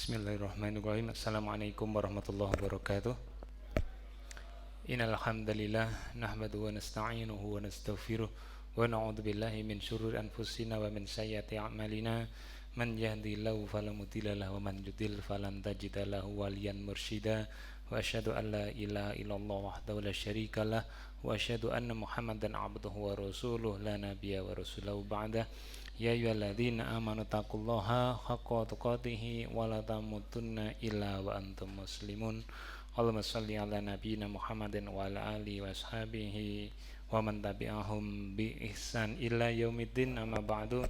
Bismillahirrahmanirrahim. Assalamualaikum warahmatullahi wabarakatuh. Innal hamdalillah nahmaduhu wa nasta'inuhu wa nastaghfiruh wa na'udzu billahi min syururi anfusina wa min sayyiati a'malina. Man yahdihillahu fala mudilla lahu wa man yudlil falan tajida lahu waliyan mursyida. Wa asyhadu an la ilaha illallah wahdahu la syarikalah wa asyhadu anna Muhammadan 'abduhu wa rasuluh la nabiyya wa rasulahu ba'da. Ya ayyuhalladzina amanu taqullaha haqqa tuqatih wa la tamutunna illa wa antum muslimun. Allahumma shalli ala nabiyyina Muhammadin wa ala alihi wa ashabihi wa man tabi'ahum bi ihsan ila yaumiddin, amma ba'du.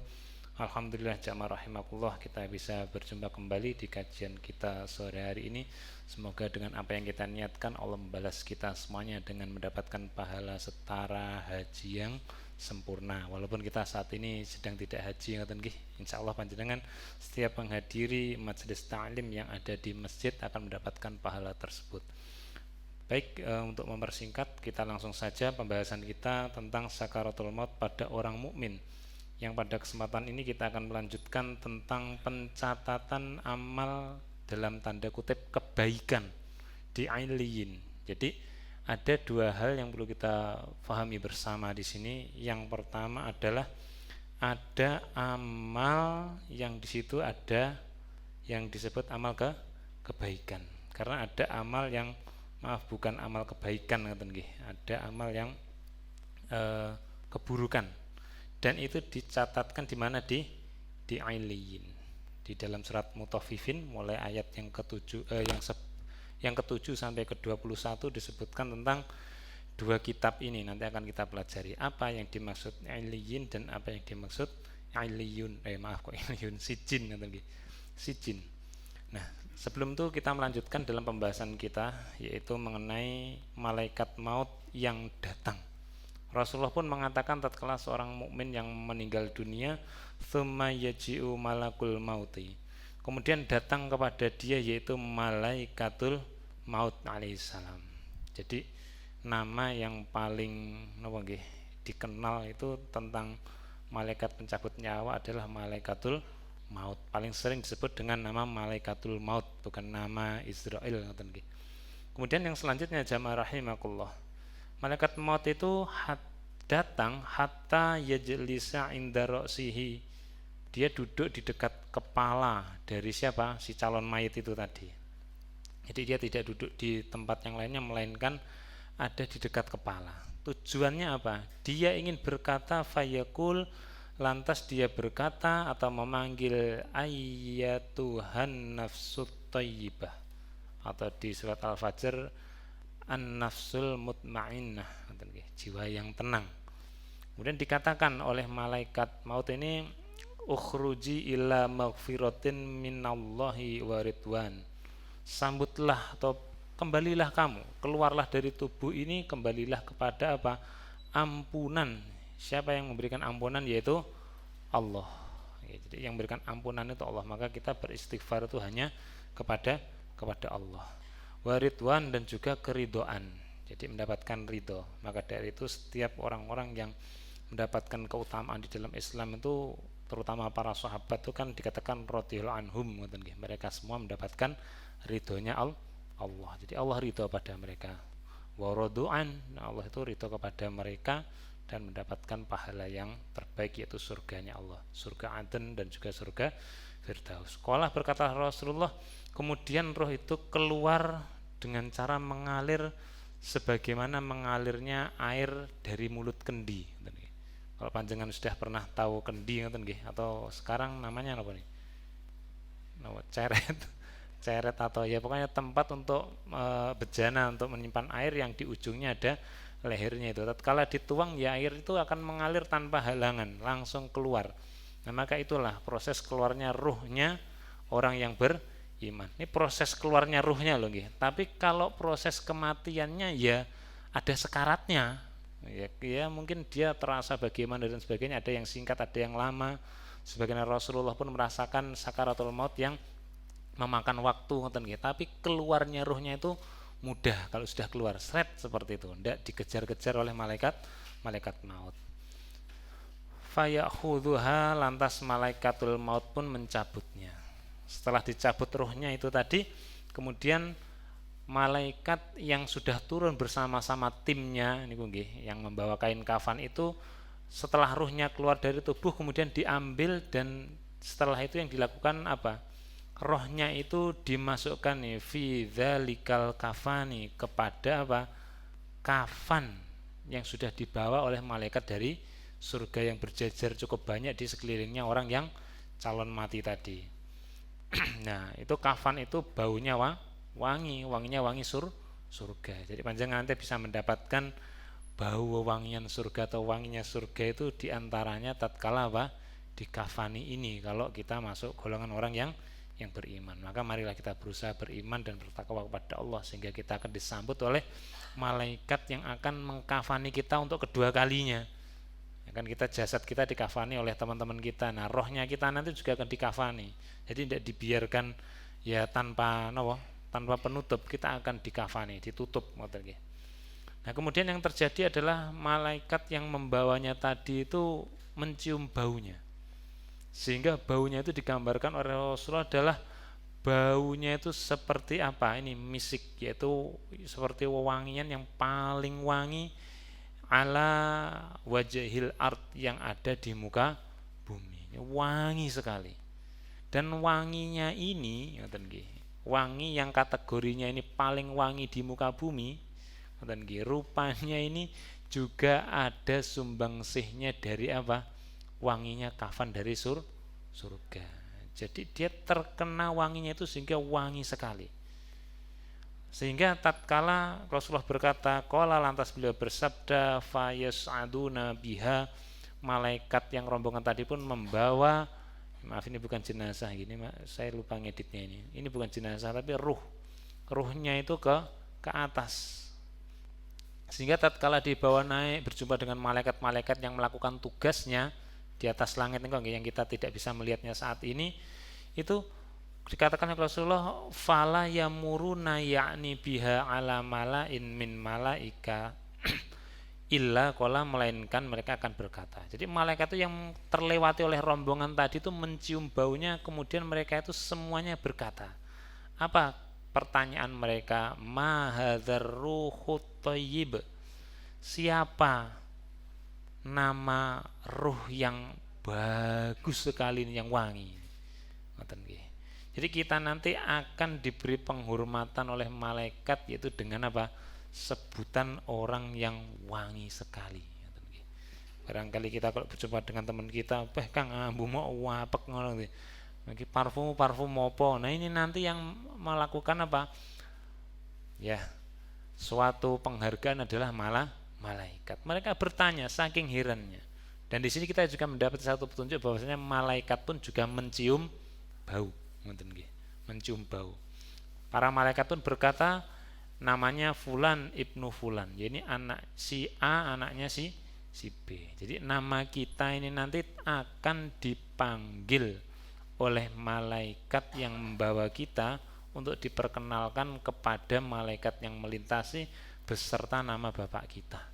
Alhamdulillah jamaah rahimakumullah, kita bisa berjumpa kembali di kajian kita sore hari ini. Semoga dengan apa yang kita niatkan Allah membalas kita semuanya dengan mendapatkan pahala setara haji yang sempurna. Walaupun kita saat ini sedang tidak haji, insyaallah panjenengan setiap menghadiri majelis ta'lim yang ada di masjid akan mendapatkan pahala tersebut. Baik, untuk mempersingkat, kita langsung saja pembahasan kita tentang sakaratul maut pada orang mukmin. Yang pada kesempatan ini kita akan melanjutkan tentang pencatatan amal dalam tanda kutip kebaikan di Ailiyin. Jadi ada dua hal yang perlu kita pahami bersama di sini. Yang pertama adalah ada amal yang di situ ada yang disebut amal kebaikan. Karena ada amal yang bukan amal kebaikan, ada amal yang keburukan. Dan itu dicatatkan di mana, di Ailiyin. Di dalam surat Mutaffifin mulai ayat yang ke-7 sampai ke-21 disebutkan tentang dua kitab ini. Nanti akan kita pelajari apa yang dimaksud Ailiyin dan apa yang dimaksud Ailiyun. Sijin. Sijin. Nah, sebelum itu kita melanjutkan dalam pembahasan kita, yaitu mengenai malaikat maut yang datang. Rasulullah pun mengatakan tatkala seorang mukmin yang meninggal dunia, tsumma yaji'u malakul mauti, kemudian datang kepada dia yaitu malaikatul maut alaihissalam. Jadi nama yang paling dikenal itu tentang malaikat pencabut nyawa adalah malaikatul maut. Paling sering disebut dengan nama malaikatul maut, bukan nama Israel. Kemudian yang selanjutnya jamaah rahimakumullah, malaikat maut itu datang hatta yajlisa inda ra'sihi. Dia duduk di dekat kepala dari siapa? Si calon mayit itu tadi. Jadi dia tidak duduk di tempat yang lainnya, melainkan ada di dekat kepala. Tujuannya apa? Dia ingin berkata fayaqul, lantas dia berkata atau memanggil ayyatuhan nafsut thayyibah, atau di surat Al-Fajr an-nafsul mutmainnah, jiwa yang tenang. Kemudian dikatakan oleh malaikat maut ini, ukhruji ila maghfiratin minallahi wa ridwan. Sambutlah atau kembalilah kamu, keluarlah dari tubuh ini, kembalilah kepada apa? Ampunan. Siapa yang memberikan ampunan? Yaitu Allah. Jadi yang memberikan ampunan itu Allah, maka kita beristighfar itu hanya kepada Allah. Waridwan, dan juga keridoan, jadi mendapatkan ridho. Maka dari itu setiap orang-orang yang mendapatkan keutamaan di dalam Islam itu, terutama para sahabat itu kan dikatakan radhiyallahu anhum, mereka semua mendapatkan ridhonya Allah. Jadi Allah ridho pada mereka. Waradu'an, Allah itu ridho kepada mereka dan mendapatkan pahala yang terbaik, yaitu surganya Allah, surga Aden dan juga surga Firdaus. Qala, berkata Rasulullah, kemudian roh itu keluar dengan cara mengalir sebagaimana mengalirnya air dari mulut kendi. Kalau panjenengan sudah pernah tahu kendi atau sekarang namanya apa nih? Ceret atau ya pokoknya tempat untuk bejana untuk menyimpan air yang di ujungnya ada lehernya itu. Tatkala dituang, ya air itu akan mengalir tanpa halangan, langsung keluar. Nah, maka itulah proses keluarnya ruhnya orang yang beriman. Ini proses keluarnya ruhnya loh, tapi kalau proses kematiannya ya ada sekaratnya. Ya mungkin dia terasa bagaimana dan sebagainya, ada yang singkat, ada yang lama. Sebagaimana Rasulullah pun merasakan sakaratul maut yang memakan waktu, tapi keluarnya ruhnya itu mudah. Kalau sudah keluar seret seperti itu, tidak dikejar-kejar oleh malaikat maut. Fayakhudhuha, lantas malaikatul maut pun mencabutnya. Setelah dicabut ruhnya itu tadi, kemudian malaikat yang sudah turun bersama-sama timnya niku nggih, yang membawa kain kafan itu, setelah ruhnya keluar dari tubuh kemudian diambil, dan setelah itu yang dilakukan apa? Rohnya itu dimasukkan nih fi dzalikal kafani, kepada apa? Kafan yang sudah dibawa oleh malaikat dari surga yang berjejer cukup banyak di sekelilingnya orang yang calon mati tadi. Nah, itu kafan itu baunya wanginya wangi surga. Jadi panjenengan nanti bisa mendapatkan bau wewangian surga atau wanginya surga itu diantaranya tatkala apa? Dikafani ini, kalau kita masuk golongan orang yang beriman. Maka marilah kita berusaha beriman dan bertakwa kepada Allah, sehingga kita akan disambut oleh malaikat yang akan mengkafani kita untuk kedua kalinya. Kan kita, jasad kita dikafani oleh teman-teman kita. Nah, rohnya kita nanti juga akan dikafani. Jadi tidak dibiarkan ya tanpa penutup, kita akan dikafani, ditutup. Nah, kemudian yang terjadi adalah malaikat yang membawanya tadi itu mencium baunya. Sehingga baunya itu digambarkan oleh Rasulullah adalah baunya itu seperti apa? Ini misik, yaitu seperti wewangian yang paling wangi ala wajhil ard, yang ada di muka bumi. Wangi sekali. Dan wanginya ini, wangi yang kategorinya ini paling wangi di muka bumi, rupanya ini juga ada sumbangsihnya dari apa? Wanginya kafan dari surga. Jadi dia terkena wanginya itu sehingga wangi sekali. Sehingga tatkala Rasulullah berkata, qala, lantas beliau bersabda, fayas'aduna biha, malaikat yang rombongan tadi pun membawa, maaf ini bukan jenazah gini, saya lupa ngeditnya ini. Ini bukan jenazah tapi ruhnya itu ke atas. Sehingga tatkala dibawa naik berjumpa dengan malaikat-malaikat yang melakukan tugasnya di atas langit yang kita tidak bisa melihatnya saat ini, itu dikatakan oleh Rasulullah, fala yamuruna yakni biha ala malain min malaika illa qala, melainkan mereka akan berkata. Jadi malaikat itu yang terlewati oleh rombongan tadi itu mencium baunya, kemudian mereka itu semuanya berkata. Apa pertanyaan mereka? Ma hadzar ruhut thayyib, siapa nama ruh yang bagus sekali ini, yang wangi. Jadi kita nanti akan diberi penghormatan oleh malaikat, yaitu dengan apa? Sebutan orang yang wangi sekali. Barangkali kita kalau berjumpa dengan teman kita, Kang ambu mau wapek ngono iki. Iki parfum apa? Nah, ini nanti yang melakukan apa? Ya, suatu penghargaan adalah malaikat. Mereka bertanya saking herannya. Dan di sini kita juga mendapat satu petunjuk bahwasanya malaikat pun juga mencium bau. Mencium bau. Para malaikat pun berkata, namanya Fulan ibnu Fulan, jadi anak si A, anaknya si B. Jadi nama kita ini nanti akan dipanggil oleh malaikat yang membawa kita untuk diperkenalkan kepada malaikat yang melintasi beserta nama bapak kita.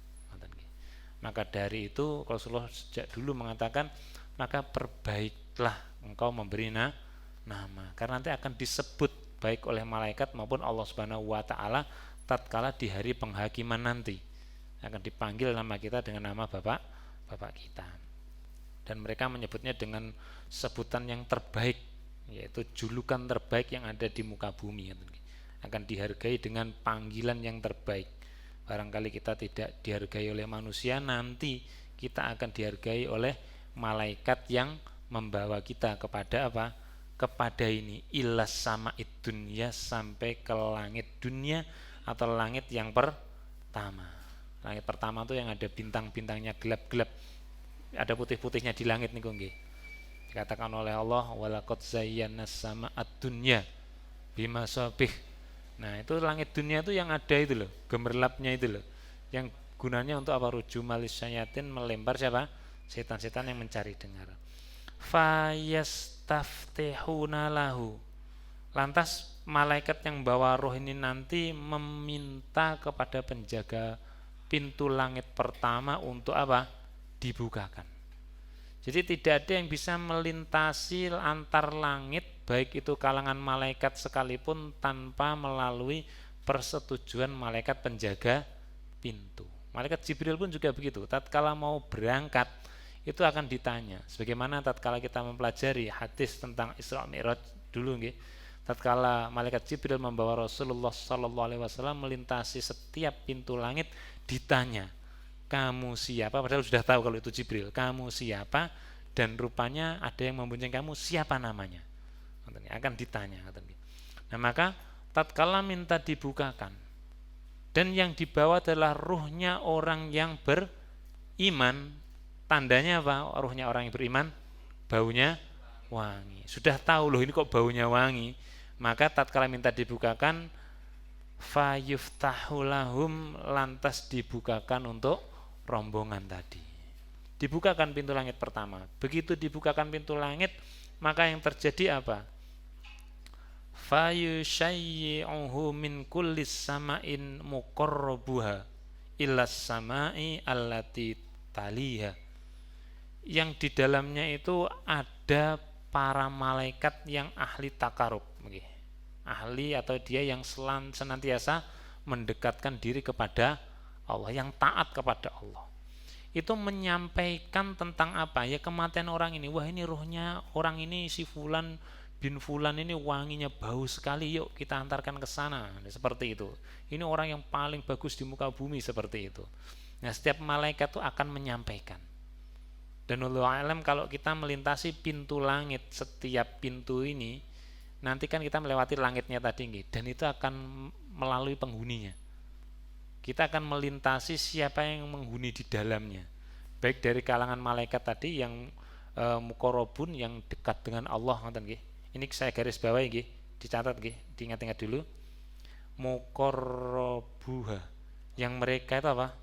Maka dari itu Rasulullah sejak dulu mengatakan, maka perbaiklah engkau memberi nama, karena nanti akan disebut baik oleh malaikat maupun Allah Subhanahu wa taala tatkala di hari penghakiman nanti akan dipanggil nama kita dengan nama bapak kita, dan mereka menyebutnya dengan sebutan yang terbaik, yaitu julukan terbaik yang ada di muka bumi, akan dihargai dengan panggilan yang terbaik. Barangkali kita tidak dihargai oleh manusia, nanti kita akan dihargai oleh malaikat yang membawa kita kepada apa? Kepada ini, ilas sama dunya, sampai ke langit dunia atau langit yang pertama. Langit pertama itu yang ada bintang-bintangnya gelap-gelap, ada putih-putihnya di langit nih nggih. Dikatakan oleh Allah, walaqad zayyana sama dunya bimasabih. Nah, itu langit dunia itu yang ada itu loh, gemerlapnya itu loh, yang gunanya untuk apa? Rujumalis syayatin, melempar siapa? Setan-setan yang mencari dengar. Fayastaftihuna lahu, lantas malaikat yang bawa roh ini nanti meminta kepada penjaga pintu langit pertama untuk apa? Dibukakan. Jadi tidak ada yang bisa melintasi antar langit baik itu kalangan malaikat sekalipun tanpa melalui persetujuan malaikat penjaga pintu. Malaikat Jibril pun juga begitu. Tatkala mau berangkat itu akan ditanya. Sebagaimana tatkala kita mempelajari hadis tentang Isra Mi'raj dulu nggih. Tatkala malaikat Jibril membawa Rasulullah sallallahu alaihi wasallam melintasi setiap pintu langit, ditanya, "Kamu siapa?" Padahal sudah tahu kalau itu Jibril. "Kamu siapa?" Dan rupanya ada yang membonceng kamu, siapa namanya? Akan ditanya. Nah, maka tatkala minta dibukakan dan yang dibawa adalah ruhnya orang yang beriman, tandanya apa? Ruhnya orang yang beriman baunya wangi. Sudah tahu loh ini kok baunya wangi, maka tatkala minta dibukakan, fayuftahu lahum, lantas dibukakan untuk rombongan tadi. Dibukakan pintu langit pertama. Begitu dibukakan pintu langit, maka yang terjadi apa? Fayushayyi'uhu min kullis sama'in muqarrabuha illas sama'i allati taliha. Yang di dalamnya itu ada para malaikat yang ahli takarub, ahli atau dia yang senantiasa mendekatkan diri kepada Allah, yang taat kepada Allah. Itu menyampaikan tentang apa? Ya, kematian orang ini. Wah, ini ruhnya orang ini, si Fulan bin Fulan ini wanginya bau sekali, yuk kita antarkan ke sana. Seperti itu. Ini orang yang paling bagus di muka bumi, seperti itu. Nah, setiap malaikat itu akan menyampaikan. Dan Allah alam, kalau kita melintasi pintu langit, setiap pintu ini nanti kan kita melewati langitnya tadi, dan itu akan melalui penghuninya. Kita akan melintasi siapa yang menghuni di dalamnya, baik dari kalangan malaikat tadi yang muqarrabun, yang dekat dengan Allah. Ini saya garis bawahi, dicatat, diingat-ingat dulu. Muqarrabuha, yang mereka itu apa?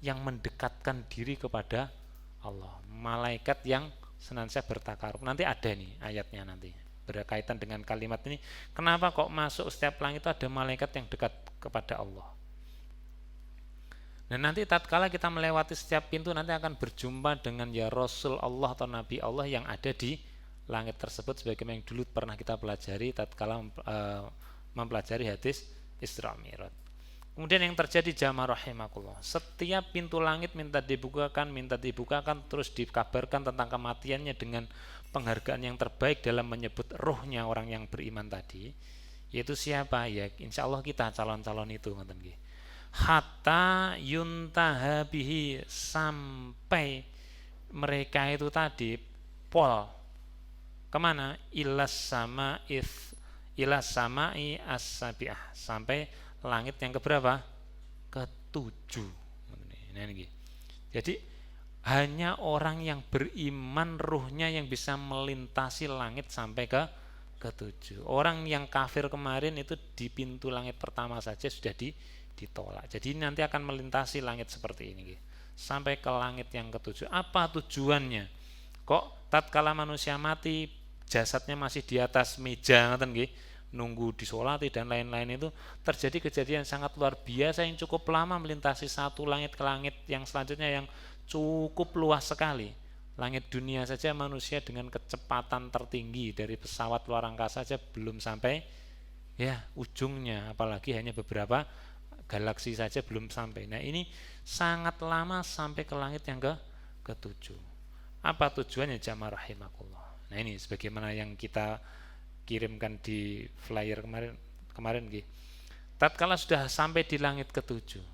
Yang mendekatkan diri kepada Allah, malaikat yang senantiasa bertakarub. Nanti ada nih ayatnya nanti berkaitan dengan kalimat ini. Kenapa kok masuk setiap langit itu ada malaikat yang dekat kepada Allah? Dan nanti tatkala kita melewati setiap pintu, nanti akan berjumpa dengan ya Rasul Allah atau Nabi Allah yang ada di langit tersebut, sebagaimana yang dulu pernah kita pelajari tatkala mempelajari hadis Isra Mi'raj. Kemudian yang terjadi jamaah rahimakumullah, setiap pintu langit minta dibukakan, terus dikabarkan tentang kematiannya dengan penghargaan yang terbaik dalam menyebut ruhnya orang yang beriman tadi. Yaitu siapa? Ya insya Allah kita calon-calon itu. Hatta yuntaha bihi, sampai mereka itu tadi pol kemana? Ilas sama'i as-sabi'ah, sampai langit yang keberapa? Ketujuh. Jadi hanya orang yang beriman ruhnya yang bisa melintasi langit sampai ke ketujuh. Orang yang kafir kemarin itu di pintu langit pertama saja sudah ditolak. Jadi nanti akan melintasi langit seperti ini, sampai ke langit yang ketujuh. Apa tujuannya? Kok tatkala manusia mati jasadnya masih di atas meja, nunggu disolati dan lain-lain, itu terjadi kejadian sangat luar biasa yang cukup lama melintasi satu langit ke langit yang selanjutnya yang cukup luas sekali. Langit dunia saja manusia dengan kecepatan tertinggi dari pesawat luar angkasa saja belum sampai ya ujungnya, apalagi hanya beberapa galaksi saja belum sampai. Nah, ini sangat lama sampai ke langit yang ketujuh. Apa tujuannya jamaah rahimakumullah? Nah, ini sebagaimana yang kita kirimkan di flyer kemarin tatkala sudah sampai di langit ketujuh,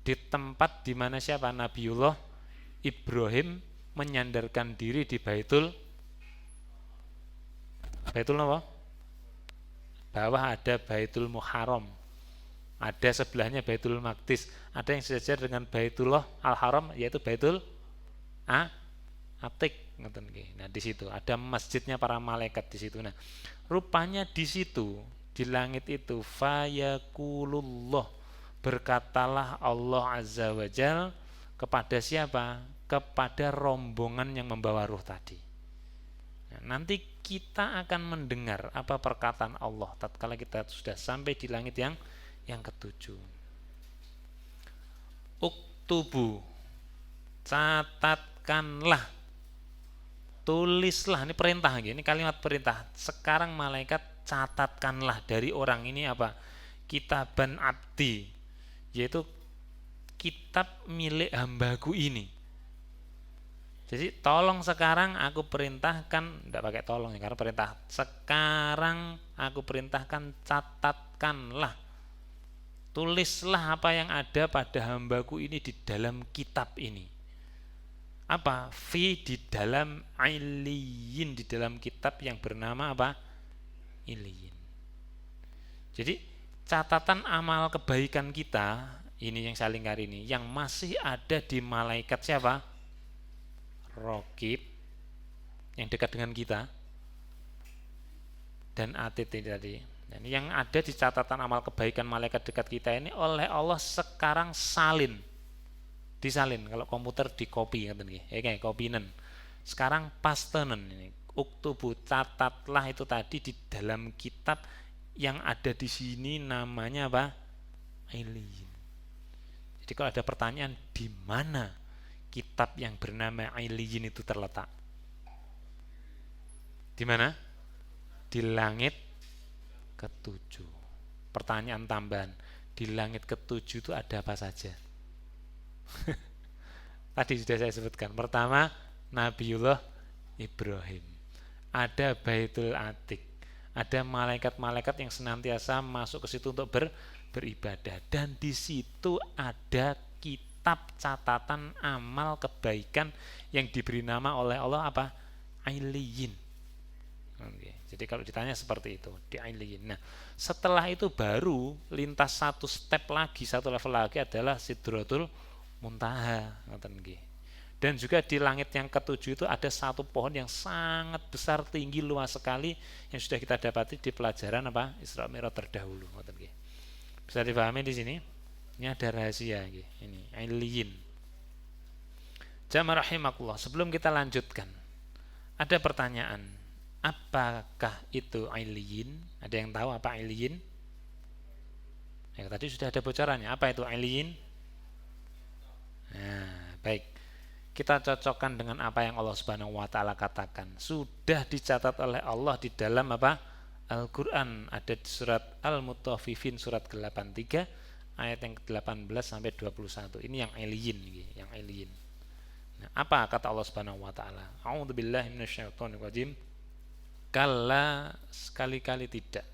di tempat di mana siapa? Nabiullah Ibrahim menyandarkan diri di Baitul apa? Bawah ada Baitul Muharram, ada sebelahnya Baitul Maqdis, ada yang sejajar dengan Baitullah Al-Haram, yaitu Baitul Atik. Nah, di situ ada masjidnya para malaikat di situ. Nah, rupanya di situ, di langit itu, fayakulullah, berkatalah Allah Azza wa Jal kepada siapa? Kepada rombongan yang membawa ruh tadi. Nah, nanti kita akan mendengar apa perkataan Allah tatkala kita sudah sampai di langit yang ketujuh. Uktubu, catatkanlah, tulislah, ini perintah, ini kalimat perintah. Sekarang malaikat catatkanlah dari orang ini apa? Kitaban abdi, yaitu kitab milik hambaku ini. Jadi tolong sekarang aku perintahkan, tidak pakai tolong ya, karena perintah. Sekarang aku perintahkan, catatkanlah, tulislah apa yang ada pada hambaku ini di dalam kitab ini. Apa? Fi, di dalam Iliyin, di dalam kitab yang bernama apa? Iliyin. Jadi catatan amal kebaikan kita ini yang saya lingkari ini, yang masih ada di malaikat siapa? Raqib, yang dekat dengan kita, dan Atid tadi. Dan yang ada di catatan amal kebaikan malaikat dekat kita ini oleh Allah sekarang salin, disalin. Kalau komputer di copy kayak copynen. Sekarang pastenen ini. Uktubu, catatlah itu tadi di dalam kitab yang ada di sini, namanya apa? Iliyin. Jadi kalau ada pertanyaan, di mana kitab yang bernama Iliyin itu terletak? Di mana? Di langit ketujuh. Pertanyaan tambahan, di langit ketujuh itu ada apa saja? Tadi sudah saya sebutkan. Pertama, Nabiullah Ibrahim. Ada Baitul Atiq. Ada malaikat-malaikat yang senantiasa masuk ke situ untuk beribadah. Dan di situ ada kitab catatan amal kebaikan yang diberi nama oleh Allah apa? Iliyin. Jadi kalau ditanya seperti itu, di Iliyin. Nah, setelah itu baru lintas satu step lagi, satu level lagi adalah Sidratul Muntaha. Dan juga di langit yang ketujuh itu ada satu pohon yang sangat besar, tinggi, luas sekali, yang sudah kita dapati di pelajaran apa? Isra Mi'raj terdahulu. Bisa dipahami di sini? Ini ada rahasia ini Iliyin. Jamaah rahimakumullah, sebelum kita lanjutkan, ada pertanyaan, apakah itu Iliyin? Ada yang tahu apa Iliyin? Ya, tadi sudah ada bocorannya. Apa itu Iliyin? Nah, baik. Kita cocokkan dengan apa yang Allah Subhanahu wa taala katakan. Sudah dicatat oleh Allah di dalam apa? Al-Qur'an, ada di surat Al-Mutaffifin surat ke-83 ayat yang ke-18 sampai 21. Ini yang Iliyin, yang Iliyin. Nah, apa kata Allah Subhanahu wa taala? A'udzubillahi minasyaitonirrajim. Kalla, sekali-kali tidak.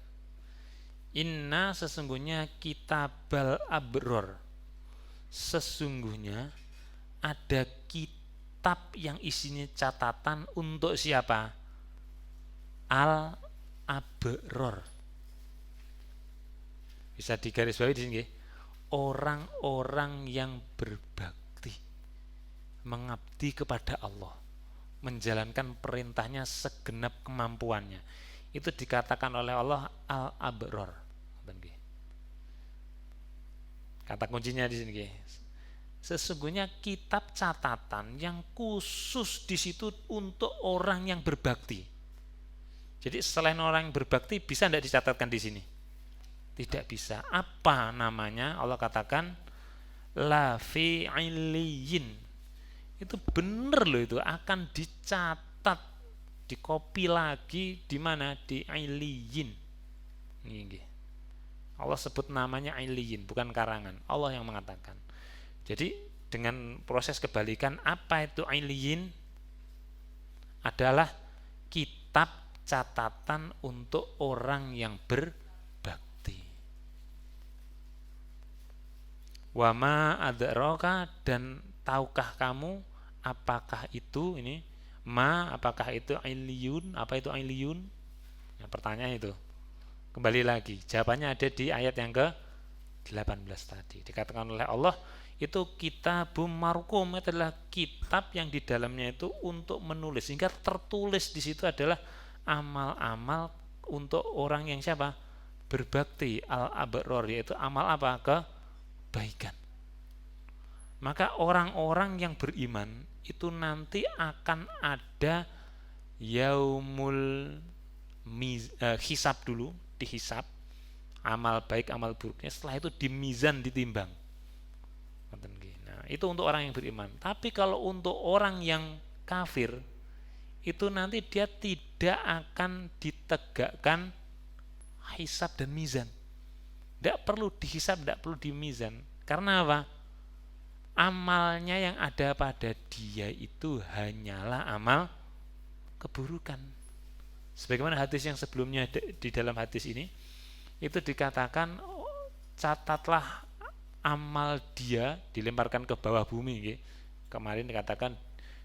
Inna, sesungguhnya, kitabal abror, sesungguhnya ada kitab yang isinya catatan untuk siapa? Al-abror. Bisa digarisbawahi di sini, orang-orang yang berbakti, mengabdi kepada Allah, menjalankan perintahnya segenap kemampuannya. Itu dikatakan oleh Allah al-abror. Kata kuncinya di sini, sesungguhnya kitab catatan yang khusus di situ untuk orang yang berbakti. Jadi selain orang yang berbakti bisa tidak dicatatkan di sini? Tidak bisa. Apa namanya? Allah katakan la fi Iliyin. Itu benar loh, itu akan dicatat, dikopi lagi di mana? Di Iliyin. Ini. Allah sebut namanya Iliyin, bukan karangan. Allah yang mengatakan. Jadi dengan proses kebalikan, apa itu Iliyin? Adalah kitab catatan untuk orang yang berbakti. Wama adraka, dan tahukah kamu apakah itu ini? Ma, apakah itu Iliyun? Apa itu Iliyun? Nah, pertanyaan itu. Kembali lagi, jawabannya ada di ayat yang ke-18 tadi. Dikatakan oleh Allah, itu kitabum marqum, itu adalah kitab yang di dalamnya itu untuk menulis, sehingga tertulis di situ adalah amal-amal untuk orang yang siapa? Berbakti, al-abror, yaitu amal apa? Kebaikan. Maka orang-orang yang beriman itu nanti akan ada yaumul hisab dulu, dihisab amal baik amal buruknya, setelah itu di mizan, ditimbang. Nah, itu untuk orang yang beriman. Tapi kalau untuk orang yang kafir, itu nanti dia tidak akan ditegakkan hisab dan mizan. Tidak perlu dihisab, tidak perlu dimizan. Karena apa? Amalnya yang ada pada dia itu hanyalah amal keburukan. Sebagaimana hadis yang sebelumnya, di dalam hadis ini itu dikatakan, catatlah amal dia, dilemparkan ke bawah bumi. Kemarin dikatakan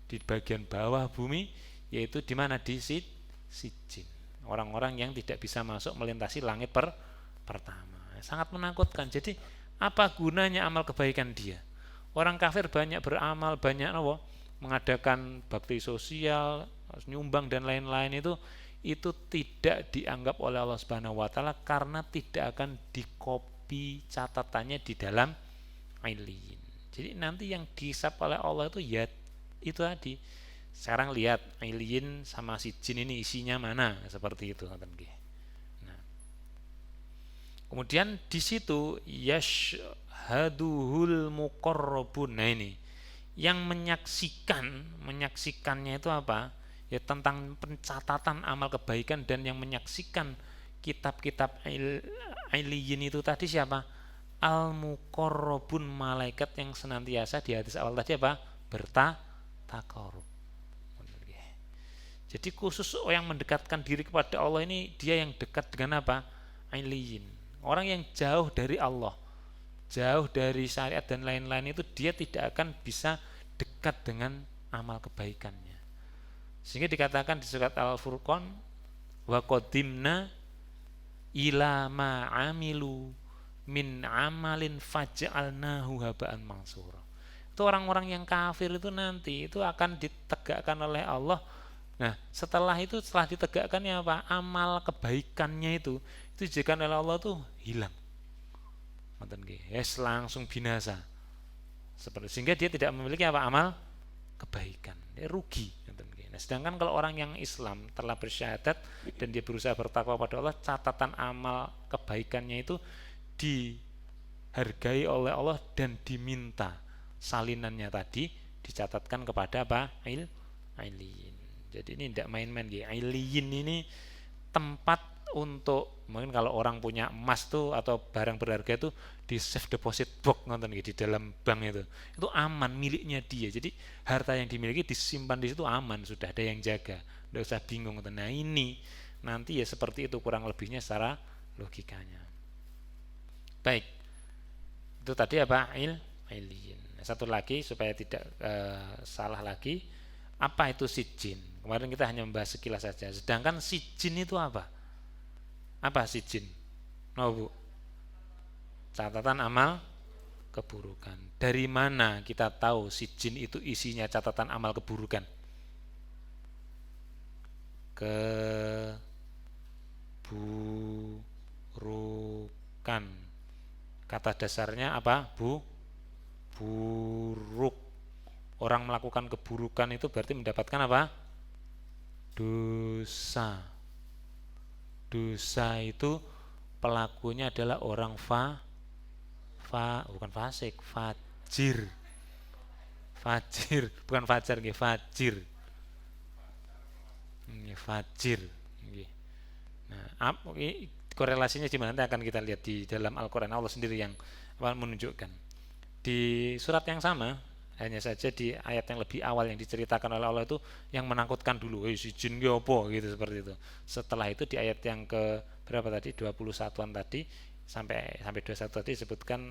di bagian bawah bumi, yaitu di mana? Di Sijin. Orang-orang yang tidak bisa masuk melintasi langit pertama. Sangat menakutkan. Jadi apa gunanya amal kebaikan dia? Orang kafir banyak beramal, banyak mengadakan bakti sosial, nyumbang dan lain-lain, itu tidak dianggap oleh Allah Subhanahu wa taala karena tidak akan dikopi catatannya di dalam Illiyin. Jadi nanti yang dihisab oleh Allah itu ya itu tadi. Sekarang lihat Illiyin sama Sijin ini isinya mana, seperti itu. Kemudian di situ yashhaduhul muqarrabun. Nah ini yang menyaksikannya itu apa? Ya tentang pencatatan amal kebaikan, dan yang menyaksikan kitab-kitab Illiyin itu tadi siapa? Al-muqarrabun, malaikat yang senantiasa di hadis awal tadi apa? Bertaqarrub. Jadi khusus yang mendekatkan diri kepada Allah ini, dia yang dekat dengan apa? Illiyin. Orang yang jauh dari Allah, jauh dari syariat dan lain-lain, itu dia tidak akan bisa dekat dengan amal kebaikannya. Sehingga dikatakan di surat Al-Furqan, wa qadimna ila ma amilu min amalin faj'alnahu haba'an mansura. Itu orang-orang yang kafir itu nanti itu akan ditegakkan oleh Allah. Nah, setelah ditegakkannya apa? Amal kebaikannya itu dijadikan oleh Allah tuh hilang. Yes, langsung binasa. Sehingga dia tidak memiliki apa? Amal kebaikan. Dia rugi. Nah, sedangkan kalau orang yang Islam telah bersyahadat dan dia berusaha bertakwa pada Allah, catatan amal kebaikannya itu dihargai oleh Allah dan diminta salinannya tadi dicatatkan kepada apa? Illiyin. Jadi ini tidak main-main. Illiyin ini tempat untuk, mungkin kalau orang punya emas tuh atau barang berharga tuh di safe deposit box di dalam bank itu aman, miliknya dia. Jadi harta yang dimiliki disimpan di situ aman, sudah ada yang jaga, tidak usah bingung. Nah ini nanti ya seperti itu kurang lebihnya secara logikanya. Baik, itu tadi apa? Illiyin. Satu lagi supaya tidak salah lagi, apa itu Sijin? Kemarin kita hanya membahas sekilas saja. Sedangkan Sijin itu apa? Apa Sijin? Bu. Catatan amal keburukan. Dari mana kita tahu Sijin itu isinya catatan amal keburukan? Keburukan. Kata dasarnya apa? Buruk. Orang melakukan keburukan itu berarti mendapatkan apa? Dosa. Dosa itu pelakunya adalah orang bukan fasik, fajir. Fajir, bukan fajar, fajir. Ini fajir. Nah, korelasinya gimana nanti akan kita lihat di dalam Al-Qur'an. Allah sendiri yang menunjukkan. Di surat yang sama, hanya saja di ayat yang lebih awal yang diceritakan oleh Allah itu yang menakutkan dulu, si jin ki opo gitu, seperti itu. Setelah itu di ayat yang ke berapa tadi, 21-an tadi sampai 21 tadi disebutkan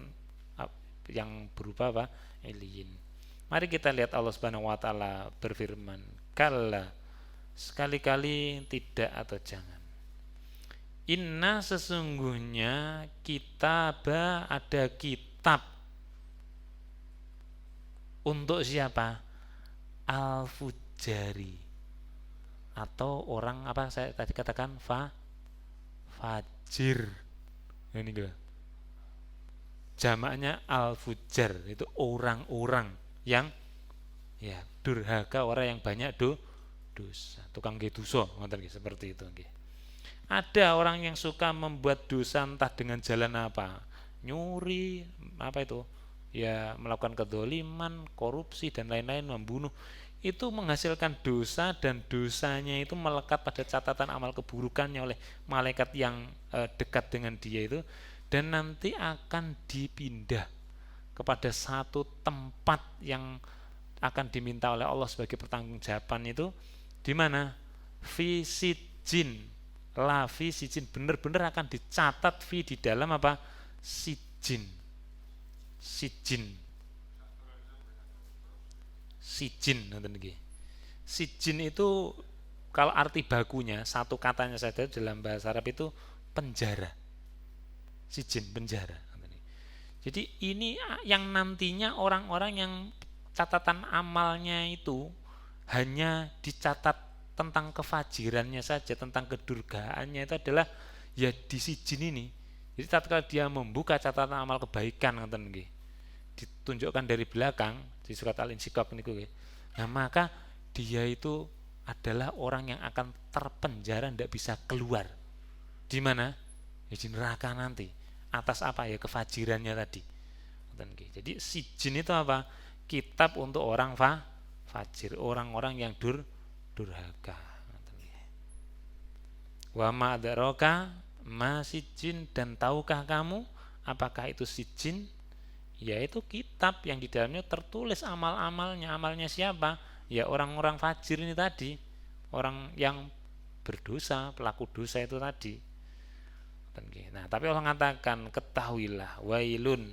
yang berupa apa? Illiyin. Mari kita lihat Allah Subhanahu wa taala berfirman, kalla, sekali-kali tidak atau jangan. Inna, sesungguhnya, kitabah, ada kitab. Untuk siapa? Al-fujari, atau orang apa saya tadi katakan fajir. Ini gitu. Jamaknya al-fujar, itu orang-orang yang ya durhaka, orang yang banyak dosa, tukang dosa, seperti itu. Ada orang yang suka membuat dosa entah dengan jalan apa, nyuri, apa itu, ya melakukan kedzaliman, korupsi dan lain-lain, membunuh. itu menghasilkan dosa, dan dosanya itu melekat pada catatan amal keburukannya oleh malaikat yang dekat dengan dia itu, dan nanti akan dipindah kepada satu tempat yang akan diminta oleh Allah sebagai pertanggungjawaban itu, di mana fi sijin, la fi sijin, benar-benar akan dicatat fi di dalam apa, sijin, sijin, sijin nanti niki. Sijin itu kalau arti bakunya satu katanya saja dalam bahasa Arab itu penjara. Sijin, penjara. Jadi ini yang nantinya orang-orang yang catatan amalnya itu hanya dicatat tentang kefajirannya saja, tentang kedurgaannya, itu adalah ya di sijin ini. Jadi tatkala dia membuka catatan amal kebaikan ngoten nggih, ditunjukkan dari belakang di surat Al-Insyiqaq niku nggih. Nah, maka dia itu adalah orang yang akan terpenjara, tidak bisa keluar. Di mana? Ya di neraka nanti. Atas apa ya, kefajirannya tadi. Jadi sijin itu apa? Kitab untuk orang fajir, orang-orang yang durhaka. Wa ma adraka ma sijin, dan tahukah kamu apakah itu sijin? Yaitu kitab yang di dalamnya tertulis amal-amalnya. Amalnya siapa? Ya orang-orang fajir ini tadi, orang yang berdosa, pelaku dosa itu tadi. Nah, tapi Allah mengatakan, ketahuilah, wailun,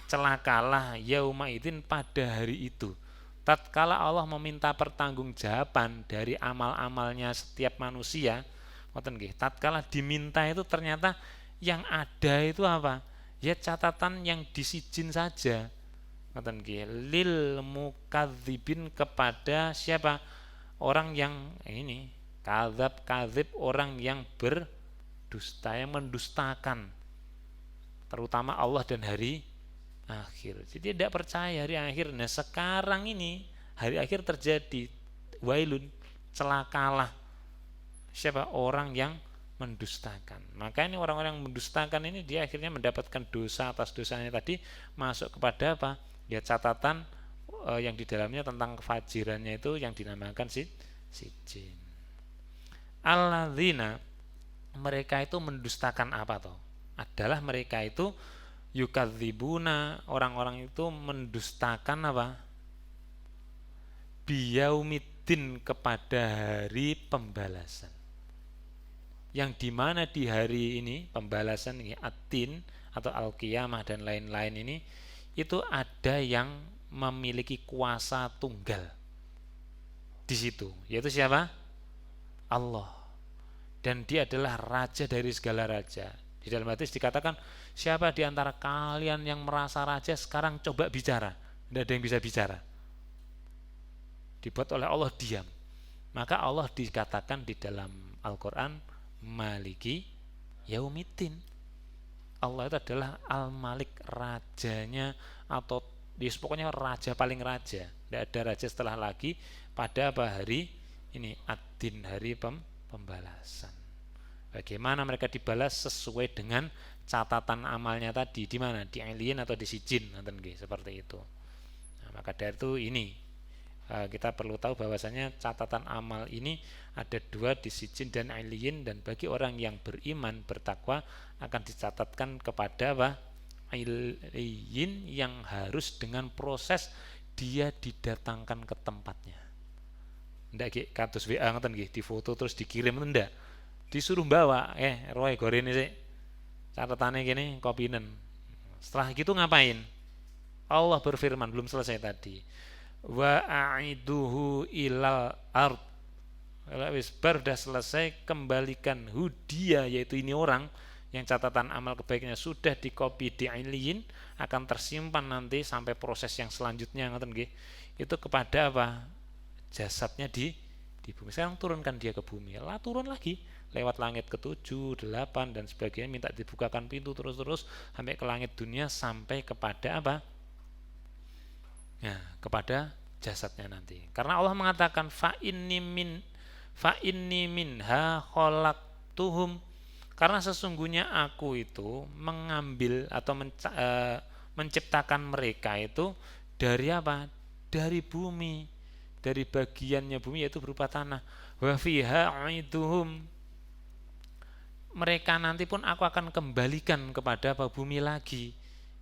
celakalah yauma idzin, pada hari itu. Tatkala Allah meminta pertanggungjawaban dari amal-amalnya setiap manusia, tatkala diminta itu ternyata yang ada itu apa? Ya catatan yang disijin saja. Lil mukadzibin, kepada siapa? Orang yang ini kadzib, orang yang berdusta, yang mendustakan terutama Allah dan hari akhir. Jadi tidak percaya hari akhir. Nah, sekarang ini hari akhir terjadi, wailun, celakalah siapa? Orang yang mendustakan. Maka ini orang-orang yang mendustakan ini, dia akhirnya mendapatkan dosa atas dosanya tadi, masuk kepada apa? Ya catatan yang di dalamnya tentang kefajirannya itu yang dinamakan sijin. Alladzina, mereka itu mendustakan apa toh? Adalah mereka itu yukadzibuna, orang-orang itu mendustakan apa? Biyaumiddin, kepada hari pembalasan. Yang dimana di hari ini pembalasan ini, ad-din atau al-qiyamah dan lain-lain ini, itu ada yang memiliki kuasa tunggal di situ, yaitu siapa? Allah. Dan dia adalah raja dari segala raja. Di dalam hadis dikatakan, siapa di antara kalian yang merasa raja, sekarang coba bicara. Tidak ada yang bisa bicara. Dibuat oleh Allah diam. Maka Allah dikatakan di dalam Al-Quran, Maliki Yaumiddin. Allah itu adalah Al-Malik, rajanya, atau pokoknya raja paling raja. Tidak ada raja setelah lagi pada hari ini, ad-din, hari pembalasan. Bagaimana mereka dibalas? Sesuai dengan catatan amalnya tadi. Di mana? Di alien atau di sijin, seperti itu. Nah, maka dari itu ini kita perlu tahu bahwasanya catatan amal ini ada dua, di sijin dan alien. Dan bagi orang yang beriman, bertakwa, akan dicatatkan kepada apa? Alien, yang harus dengan proses dia didatangkan ke tempatnya. Ndak kados WA ngoten nggih, difoto terus dikirim, ndak. Disuruh bawa, roe gorene sik. Catatannya gini, kopinen. Setelah gitu ngapain? Allah berfirman, belum selesai tadi. Wa a'iduhu ilal ard. Wis bar dah selesai, kembalikan dia, yaitu ini orang yang catatan amal kebaikannya sudah dikopi di ilyin, akan tersimpan nanti sampai proses yang selanjutnya ngoten nggih. Itu kepada apa? Jasadnya di bumi. Sekarang turunkan dia ke bumi. Lah turun lagi lewat langit ke-7, 8 dan sebagainya, minta dibukakan pintu terus-terus sampai ke langit dunia, sampai kepada apa? Ya, kepada jasadnya nanti. Karena Allah mengatakan fa inni minha khalaqtuhum, karena sesungguhnya aku itu mengambil atau menciptakan mereka itu dari apa? Dari bumi. dari bagiannya bumi, yaitu berupa tanah. Wa fiha aiduhum, mereka nanti pun aku akan kembalikan kepada apa, bumi lagi.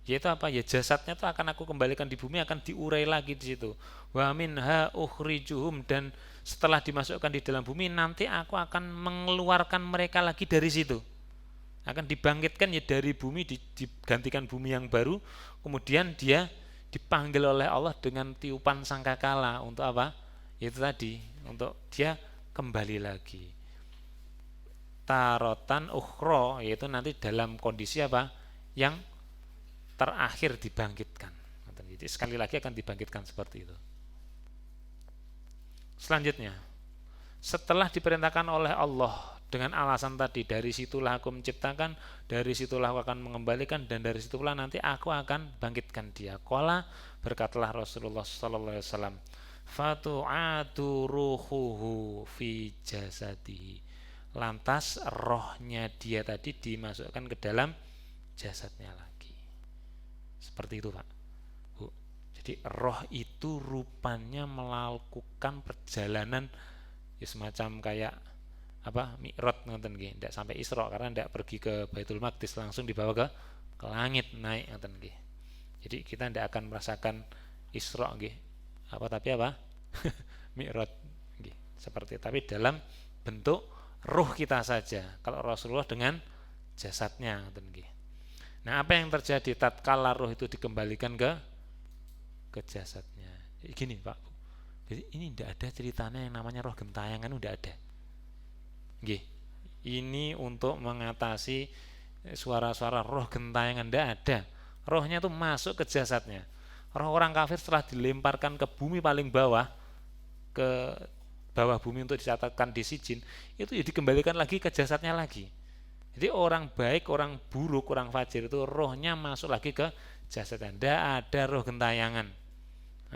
Yaitu apa ya, jasadnya itu akan aku kembalikan di bumi, akan diurai lagi di situ. Wa minha ukhrijuhum, dan setelah dimasukkan di dalam bumi nanti aku akan mengeluarkan mereka lagi dari situ. Akan dibangkitkan ya dari bumi, digantikan bumi yang baru, kemudian dia dipanggil oleh Allah dengan tiupan sangkakala untuk apa? Itu tadi, untuk dia kembali lagi. Tarotan ukhro, yaitu nanti dalam kondisi apa? Yang terakhir dibangkitkan. Jadi sekali lagi akan dibangkitkan seperti itu. Selanjutnya, setelah diperintahkan oleh Allah dengan alasan tadi, dari situlah aku menciptakan, dari situlah aku akan mengembalikan, dan dari situlah nanti aku akan bangkitkan dia. Qala, berkatalah Rasulullah sallallahu alaihi wasallam, fatu'atu ruhuhu fi jasadihi, lantas rohnya dia tadi dimasukkan ke dalam jasadnya lagi. Seperti itu, Pak, Bu. Jadi roh itu rupanya melakukan perjalanan ya semacam kayak apa, mi'raj ngoten nggih, ndak sampai Isra karena ndak pergi ke Baitul Maqdis, langsung dibawa ke langit, naik ngoten nggih. Jadi kita ndak akan merasakan Isra nggih. Apa tapi apa? Mi'raj nggih. Seperti tapi dalam bentuk ruh kita saja. Kalau Rasulullah dengan jasadnya ngoten nggih. Nah, apa yang terjadi tatkala roh itu dikembalikan ke jasadnya? Gini, Pak. Jadi ini tidak ada ceritanya yang namanya roh gentayangan, tidak ada. Nggih. Ini untuk mengatasi suara-suara roh gentayangan, tidak ada. Rohnya itu masuk ke jasadnya. Roh orang kafir setelah dilemparkan ke bumi paling bawah, ke bawah bumi untuk dicatatkan di sijin, itu ya dikembalikan lagi ke jasadnya lagi. Jadi orang baik, orang buruk, orang fajir itu rohnya masuk lagi ke jasadnya. Tidak ada roh gentayangan,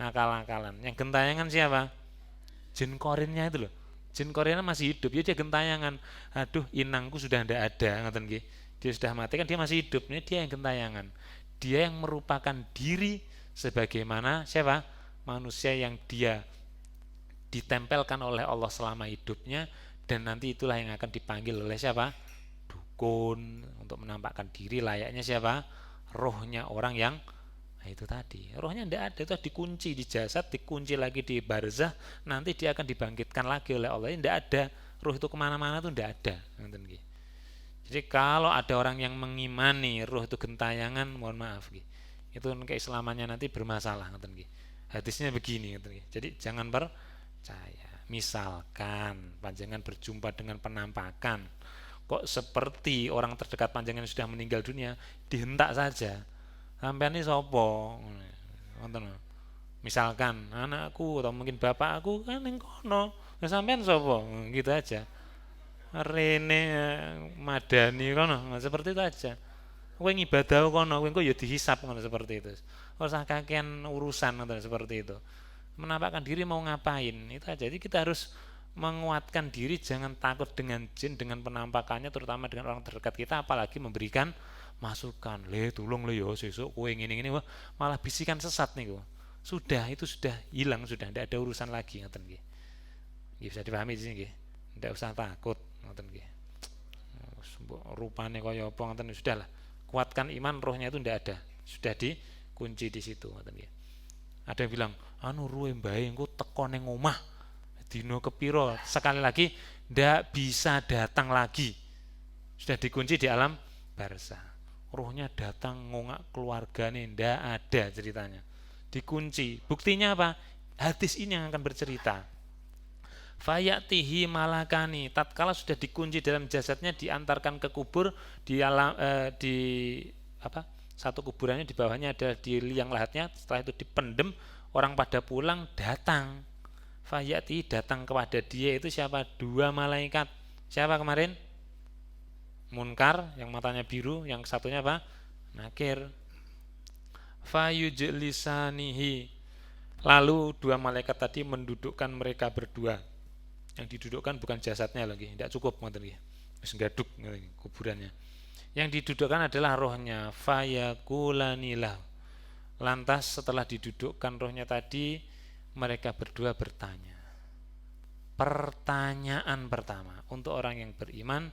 akal-akalan. Yang gentayangan siapa? Jin korinnya itu loh. Jin korinnya masih hidup, ya dia gentayangan. Aduh, inangku sudah tidak ada, ngoten nggih. Dia sudah mati kan, dia masih hidup. Ini dia yang gentayangan. Dia yang merupakan diri sebagaimana siapa? Manusia yang dia ditempelkan oleh Allah selama hidupnya, dan nanti itulah yang akan dipanggil oleh siapa? Dukun, untuk menampakkan diri layaknya siapa? Rohnya orang yang itu tadi, rohnya tidak ada, itu dikunci di jasad, dikunci lagi di barzah, nanti dia akan dibangkitkan lagi oleh Allah. Tidak ada roh itu kemana-mana, itu tidak ada. Jadi kalau ada orang yang mengimani roh itu gentayangan, mohon maaf, itu keislamannya nanti bermasalah. Hadisnya begini, jadi jangan percaya. Misalkan panjenengan berjumpa dengan penampakan, kok seperti orang terdekat panjenengan sudah meninggal dunia, dihentak saja, sampean ini sopo, misalkan anakku atau mungkin bapak aku kan yang kono, sampean sopo, gitu aja, rene madani kono, seperti itu aja. Kowe ngibadah kono, kowe ya dihisap ngono, seperti itu. Ora usah kakean urusan ngono, seperti itu. Menampakkan diri mau ngapain, itu aja. Jadi kita harus menguatkan diri, jangan takut dengan jin, dengan penampakannya, terutama dengan orang terdekat kita, apalagi memberikan masukan. Le tulung le yo sesuk kowe ngene-ngene, wah malah bisikan sesat niku. Sudah, itu sudah hilang, sudah tidak ada urusan lagi, ngoten nggih. Nggih bisa dipahami di sini nggih. Tidak usah takut, ngoten nggih. Rupane kaya apa ngoten, sudahlah. Kuatkan iman, rohnya itu tidak ada. Sudah dikunci di situ, ngoten nggih. Ada yang bilang, anu ruwe mbae engko teko ning omah dino kepiro, sekali lagi ndak bisa datang lagi, sudah dikunci di alam barzah. Rohnya datang ngongak keluargane, ndak ada ceritanya, dikunci. Buktinya apa? Hadis ini yang akan bercerita. Fayatihi malakani, tatkala sudah dikunci dalam jasadnya, diantarkan ke kubur di alam di apa? Satu kuburannya di bawahnya ada di liang lahatnya, setelah itu dipendem, orang pada pulang, datang Fayati, datang kepada dia itu siapa? Dua malaikat. Siapa kemarin? Munkar, yang matanya biru, yang satunya apa? Nakir. Fayujlisanihi, lalu dua malaikat tadi mendudukkan mereka berdua. Yang didudukkan bukan jasadnya lagi, tidak cukup ngoten nggih. Wis gaduk kuburannya. Yang didudukkan adalah rohnya. Fayakulanilah, lantas setelah didudukkan rohnya tadi, mereka berdua bertanya. Pertanyaan pertama untuk orang yang beriman,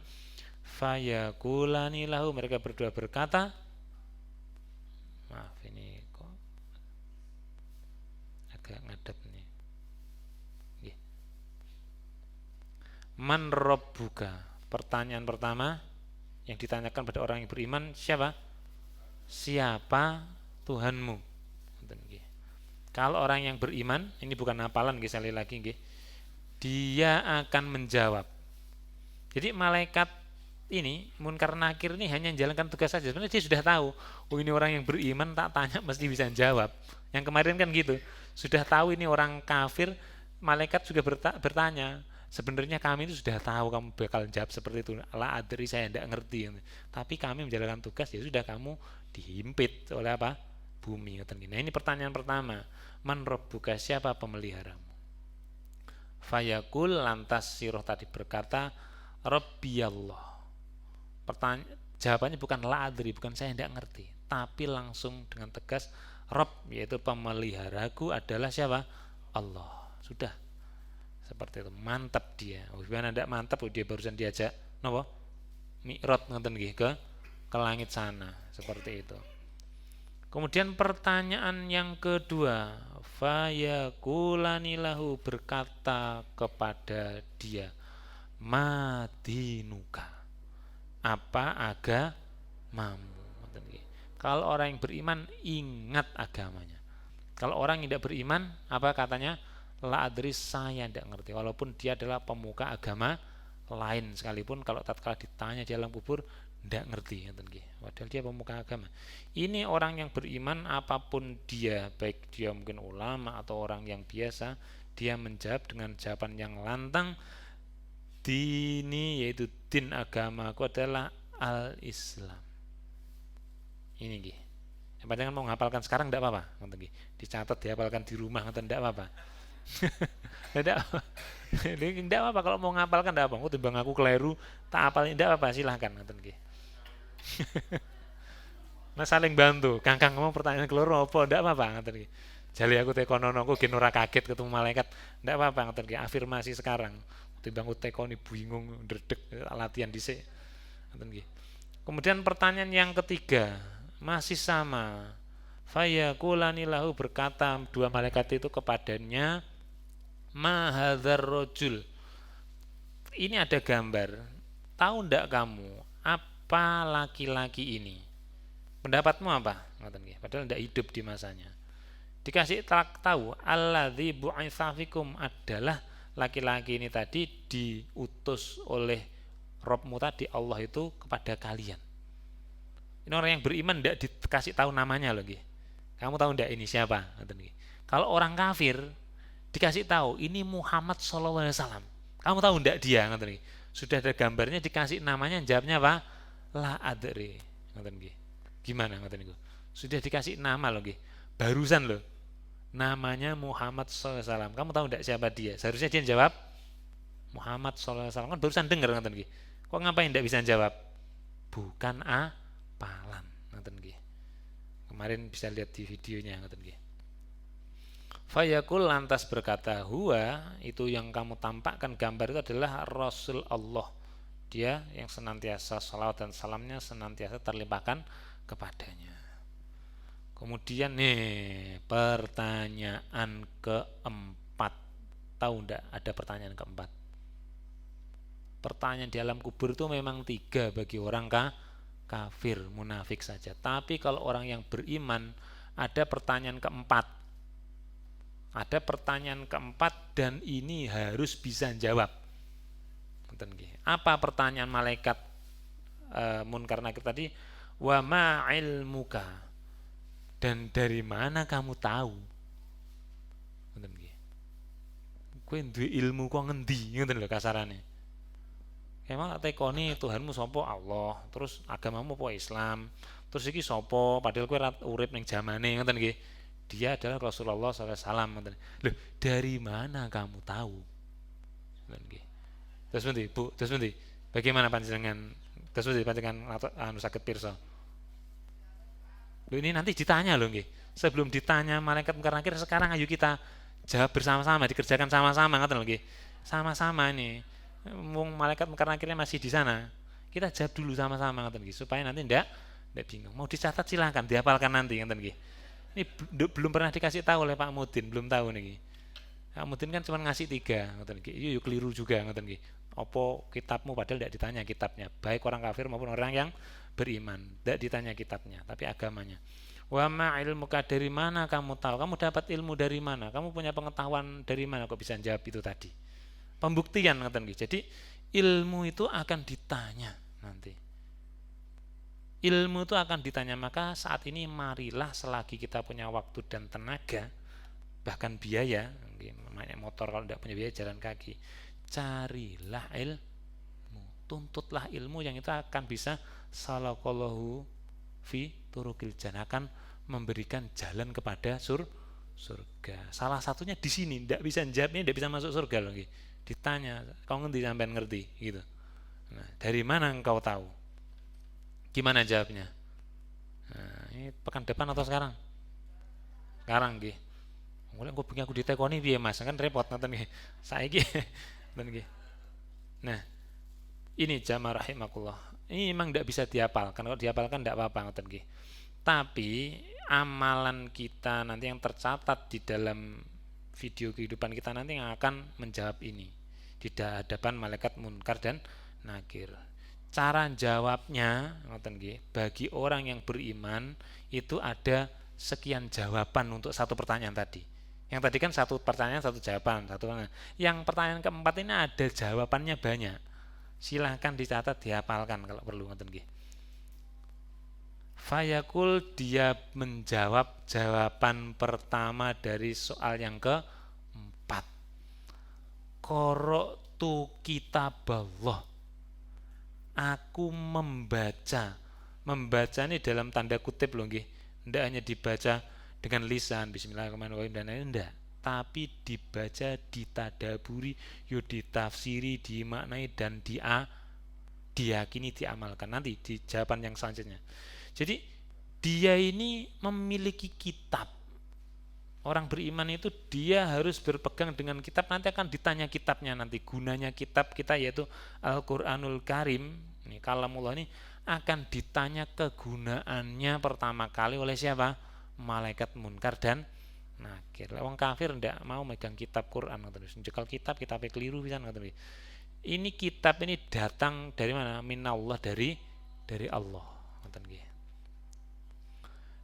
fayaqulani lahu, mereka berdua berkata, maaf ini kok agak ngadep nih. Man rabbuka. Pertanyaan pertama yang ditanyakan pada orang yang beriman, siapa? Siapa Tuhanmu? Kalau orang yang beriman, ini bukan hafalan sekali lagi, dia akan menjawab. Jadi malaikat ini Munkar Nakir ini hanya menjalankan tugas saja. Sebenarnya dia sudah tahu, oh ini orang yang beriman, tak tanya mesti bisa jawab. Yang kemarin kan gitu, sudah tahu ini orang kafir, malaikat juga bertanya. Sebenarnya kami itu sudah tahu kamu bakal jawab seperti itu. La adri, saya tidak ngerti. Tapi kami menjalankan tugas, ya sudah, kamu dihimpit oleh apa? Bumi. Nah ini pertanyaan pertama. Man rabbuka, siapa pemeliharamu? Fayaqul, lantas si roh tadi berkata, Rabbiyallah. Jawabannya bukan la adri, bukan saya tidak ngerti, tapi langsung dengan tegas, Rabb, yaitu pemeliharaku adalah siapa? Allah. Sudah. Seperti itu, mantap dia. Gimana tidak mantap? Dia barusan diajak napa? Mi'raj ngoten nggih ke langit sana, seperti itu. Kemudian pertanyaan yang kedua, fayaqulani lahu, berkata kepada dia, madinuka, apa agamamu? Kalau orang yang beriman ingat agamanya. Kalau orang yang tidak beriman, apa katanya? La adri, saya tidak ngerti. Walaupun dia adalah pemuka agama lain sekalipun, kalau tatkala ditanya di alam kubur tidak ngerti. Padahal dia pemuka agama. Ini orang yang beriman, apapun dia, baik dia mungkin ulama atau orang yang biasa, dia menjawab dengan jawaban yang lantang. Dini, yaitu din agamaku adalah al-Islam. Ini nggih. Panjenengan mau menghafalkan sekarang tidak apa-apa, dicatat, dihafalkan di rumah, tidak apa-apa. Tidak apa-apa kalau mau ngapalkan, tidak apa. Timbang aku keliru tak apal, tidak apa, silahkan. Nah saling bantu. Kangkang ngomong pertanyaan keloro apa, tidak apa-apa. Jali aku tekonono, aku gen ora kaget ketemu malaikat, tidak apa-apa. Afirmasi sekarang. Timbang aku tekoni bingung, ndredeg, latihan dhisik. Kemudian pertanyaan yang ketiga masih sama. Fayaqulani lahu, berkata dua malaikat itu kepadanya, ma hadzal rajul, ini ada gambar, tahu ndak kamu apa laki-laki ini? Pendapatmu apa? Padahal ndak hidup di masanya. Dikasih tahu, alladzi bu'itsa fikum, adalah laki-laki ini tadi diutus oleh Rabbmu tadi, Allah itu, kepada kalian. Ini orang yang beriman ndak dikasih tahu namanya loh, kamu tahu ndak ini siapa? Kalau orang kafir dikasih tahu ini Muhammad SAW, kamu tahu ndak dia? Sudah ada gambarnya, dikasih namanya, jawabnya apa? La adri. Gimana? Sudah dikasih nama loh, barusan loh, namanya Muhammad SAW, kamu tahu ndak siapa dia? Seharusnya dia jawab Muhammad SAW, kan barusan dengar. Kok ngapain ndak bisa jawab? Bukan apalan. Kemarin bisa lihat di videonya. Fayaqul, lantas berkata, huwa, itu yang kamu tampakkan gambar itu adalah Rasul Allah. Dia yang senantiasa salawat dan salamnya senantiasa terlimpahkan kepadanya. Kemudian nih pertanyaan keempat. Tahu enggak ada pertanyaan keempat? Pertanyaan di alam kubur itu memang 3 bagi orang kafir, munafik saja. Tapi kalau orang yang beriman, ada pertanyaan keempat. Ada pertanyaan keempat, dan ini harus bisa jawab. Apa pertanyaan malaikat Munkar Nakir tadi? Wa ma ilmuka, dan dari mana kamu tahu? Kowe duwe ilmu kok ngendi? Ngoten lho kasarane. Emang tekoni Tuhanmu sapa? Allah. Terus agamamu apa? Islam. Terus iki sapa? Padahal kowe urip ning zamane, ngoten nggih. Dia adalah Rasulullah SAW. Loh, dari mana kamu tahu? Terus nanti, Bu, terus nanti, bagaimana panjenengan? Terus nanti panjenengan anu saged pirsa. Loh, ini nanti ditanya loh, nggih. Sebelum ditanya malaikat Munkar Nakir, sekarang ayo kita Jawab bersama-sama, dikerjakan sama-sama, ngoten lho nggih. Sama-sama ini. Wong malaikat karena akhirnya masih di sana. Kita jawab dulu sama-sama ngoten nggih, supaya nanti ndak bingung. Mau dicatat silahkan, dihafalkan nanti ngoten nggih. Ini belum pernah dikasih tahu oleh Pak Mudin, belum tahu nih. Pak Mudin kan cuma ngasih 3, ngoten nggih. Yuk keliru juga ngoten nggih. Apa kitabmu padahal tidak ditanya kitabnya, baik orang kafir maupun orang yang beriman, tidak ditanya kitabnya, tapi agamanya. Wa ma ilmuka, dari mana kamu tahu? Kamu dapat ilmu dari mana? Kamu punya pengetahuan dari mana kok bisa jawab itu tadi? Pembuktian ngoten nggih. Jadi ilmu itu akan ditanya nanti. Ilmu itu akan ditanya, maka saat ini marilah selagi kita punya waktu dan tenaga, bahkan biaya, namanya motor kalau tidak punya biaya jalan kaki, carilah ilmu, tuntutlah ilmu yang itu akan bisa salakallahu fi turukil jannah, akan memberikan jalan kepada surga. Salah satunya di sini, tidak bisa jawabnya, tidak bisa masuk surga lagi. Ditanya, kau ngerti sampai ngerti gitu. Nah, dari mana engkau tahu? Gimana jawabnya? Nah, ini pekan depan atau sekarang? Sekarang nggih. Mulai gue punya aku ditekoni piye Mas, kan repot ngoten nggih. Saiki ngoten nggih. Nah, ini jamaah rahimakumullah. Ini memang tidak bisa dihafalkan. Kalau dihafalkan tidak apa-apa ngoten nggih. Tapi amalan kita nanti yang tercatat di dalam video kehidupan kita nanti yang akan menjawab ini di hadapan malaikat munkar dan nakir. Cara jawabnya ngoten nggih, bagi orang yang beriman itu ada sekian jawaban untuk satu pertanyaan tadi. Yang tadi kan satu pertanyaan satu jawaban, Yang pertanyaan keempat ini ada jawabannya banyak. Silahkan dicatat, dihafalkan kalau perlu ngoten nggih. Fayakul, dia menjawab jawaban pertama dari soal yang keempat. Qara'tu kitaballah. Aku membaca ini dalam tanda kutip loh nggih, tidak hanya dibaca dengan lisan bismillahirrahmanirrahim dan lain-lain, enggak, tapi dibaca, ditadaburi, ditafsiri, dimaknai dan diyakini, diamalkan nanti di jawaban yang selanjutnya. Jadi dia ini memiliki kitab. Orang beriman itu dia harus berpegang dengan kitab, nanti akan ditanya kitabnya nanti. Gunanya kitab kita yaitu Al-Qur'anul Karim, ini kalamullah ini akan ditanya kegunaannya pertama kali oleh siapa? Malaikat munkar dan nakir. Orang kafir tidak mau megang kitab Quran, terus jekal kitabnya keliru bisa. Ini kitab ini datang dari mana? Minallah, dari Allah.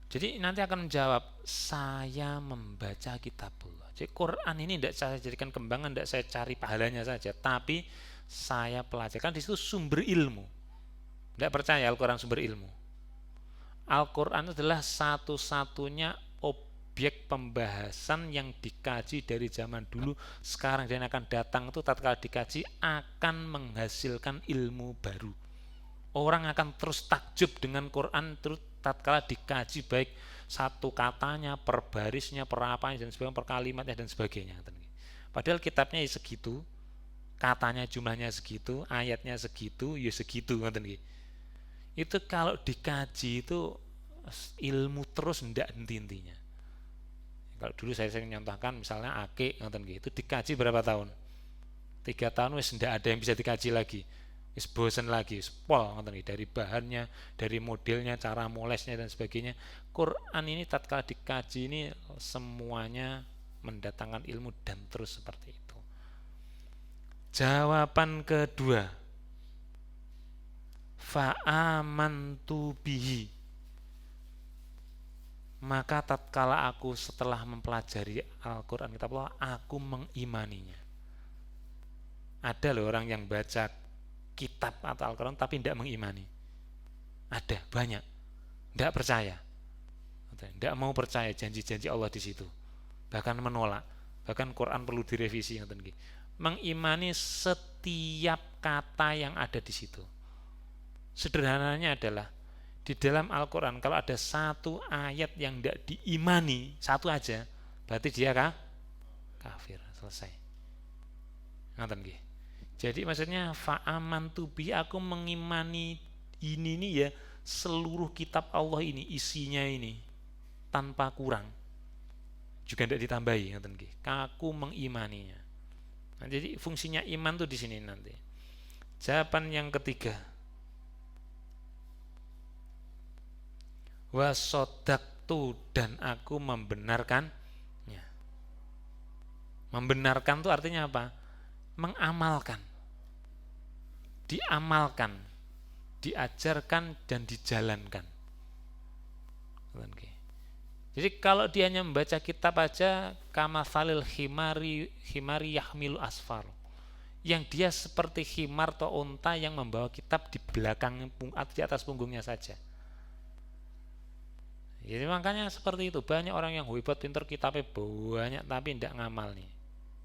Jadi nanti akan menjawab, saya membaca kitabullah. Jadi Quran ini tidak saya jadikan kembangan, tidak saya cari pahalanya saja, tapi saya pelajarkan di situ sumber ilmu. Tidak percaya Al-Quran sumber ilmu. Al-Quran adalah satu-satunya objek pembahasan yang dikaji dari zaman dulu, sekarang dan akan datang itu tatkala dikaji akan menghasilkan ilmu baru. Orang akan terus takjub dengan Quran terus tatkala dikaji, baik satu katanya, per barisnya, per apanya dan sebagainya, per kalimatnya dan sebagainya. Padahal kitabnya ya segitu, katanya jumlahnya segitu, ayatnya segitu, ya segitu. Itu kalau dikaji itu ilmu terus ndak henti-hentinya. Kalau dulu saya sering nyontohkan misalnya akik itu dikaji berapa tahun? 3 tahun wis ndak ada yang bisa dikaji lagi. Wis bosan lagi, spol dari bahannya, dari modelnya, cara molesnya dan sebagainya. Quran ini tatkala dikaji ini semuanya mendatangkan ilmu dan terus seperti itu. Jawaban kedua, fa'amantu bihi, maka tatkala aku setelah mempelajari Al-Quran kitabullah, aku mengimaninya. Ada loh orang yang baca kitab atau Al-Quran tapi tidak mengimani. Ada, banyak. Tidak percaya. Tidak mau percaya janji-janji Allah di situ. Bahkan menolak. Bahkan Quran perlu direvisi. Mengimani setiap kata yang ada di situ. Sederhananya adalah di dalam Al-Quran kalau ada satu ayat yang tidak diimani, satu aja, berarti dia kafir. Selesai. Ngerti nggih? Jadi maksudnya fa'amantu bi, aku mengimani ini nih ya, seluruh kitab Allah ini, isinya ini tanpa kurang. juga tidak ditambahi, ngoten nggih. Aku mengimaninya. Nah, jadi fungsinya iman tuh di sini nanti. Jawaban yang ketiga, wasodaktu, dan aku membenarkannya. Membenarkan tuh artinya apa? Mengamalkan, diamalkan, diajarkan dan dijalankan. Jadi kalau dia hanya membaca kitab aja, kama falil himari yahmilu asfar, yang dia seperti himar atau unta yang membawa kitab di belakang atau di atas punggungnya saja. Jadi makanya seperti itu, banyak orang yang hebat pintar kitabnya banyak tapi tidak ngamal nih.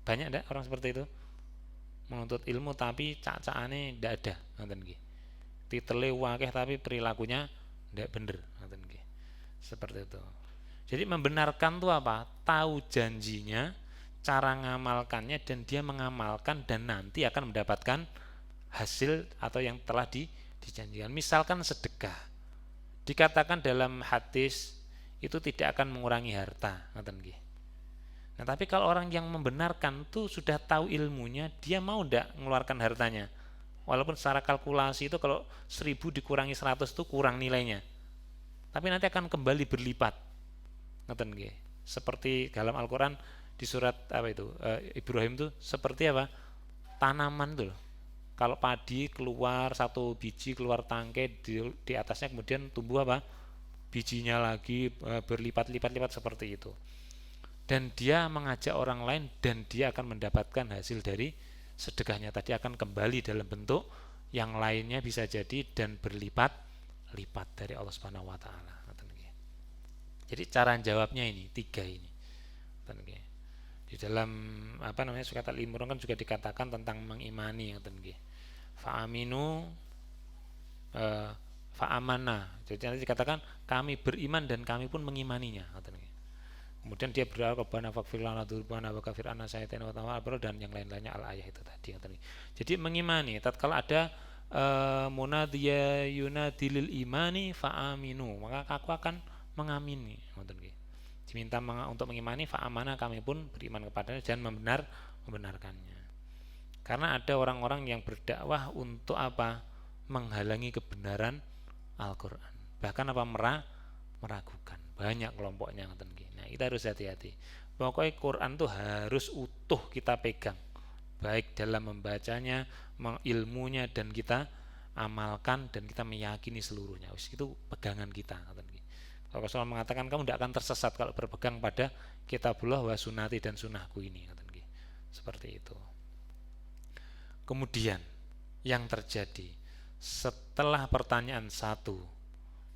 Banyak tidak orang seperti itu, menuntut ilmu tapi cak-cakane tidak ada, ngoten nggih. Titele wakeh tapi perilakunya tidak bener, ngoten nggih. Seperti itu. Jadi membenarkan itu apa? Tahu janjinya, cara ngamalkannya, dan dia mengamalkan dan nanti akan mendapatkan hasil atau yang telah dijanjikan. Misalkan sedekah, dikatakan dalam hadis itu tidak akan mengurangi harta, ngoten nggih. Nah, tapi kalau orang yang membenarkan itu sudah tahu ilmunya, dia mau tidak mengeluarkan hartanya? Walaupun secara kalkulasi itu kalau 1000 dikurangi 100 itu kurang nilainya, tapi nanti akan kembali berlipat, ngoten nggih. Seperti dalam Al-Qur'an di surat apa itu? Ibrahim itu seperti apa? Tanaman tuh. Kalau padi keluar satu biji, keluar tangkai, di atasnya kemudian tumbuh apa? Bijinya lagi berlipat-lipat seperti itu. Dan dia mengajak orang lain dan dia akan mendapatkan hasil dari sedekahnya tadi, akan kembali dalam bentuk yang lainnya bisa jadi dan berlipat-lipat dari Allah Subhanahu wa taala. Jadi cara jawabnya ini 3 ini. Di dalam apa namanya surat Al-Imran kan juga dikatakan tentang mengimani, ngoten nggih. Fa'aminu fa'amana. Jadi nanti dikatakan kami beriman dan kami pun mengimaninya, ngoten nggih. Kemudian dia berdoa kepada faghfir lana dzunubana wa kafir anna sayyi'atina wa tawakkal dan yang lain-lainnya al-ayah itu tadi, ngoten nggih. Jadi mengimani, tatkala ada munadiya yunadilil imani fa'aminu, maka aku akan mengamini, ngoten nggih. Diminta untuk mengimani, fa'amana, kami pun beriman kepadanya dan membenarkannya. Karena ada orang-orang yang berdakwah untuk apa? Menghalangi kebenaran Al-Qur'an. Bahkan apa? Meragukan. Banyak kelompoknya, ngoten nggih. Nah, kita harus hati-hati. Pokoknya Quran tuh harus utuh kita pegang. Baik dalam membacanya, mengilmunya, dan kita amalkan dan kita meyakini seluruhnya. Itu pegangan kita, ngoten nggih. Rasulullah mengatakan kamu tidak akan tersesat kalau berpegang pada kitabullah wa sunnati dan sunnahku ini, ngoten nggih. Seperti itu. Kemudian yang terjadi setelah pertanyaan 1,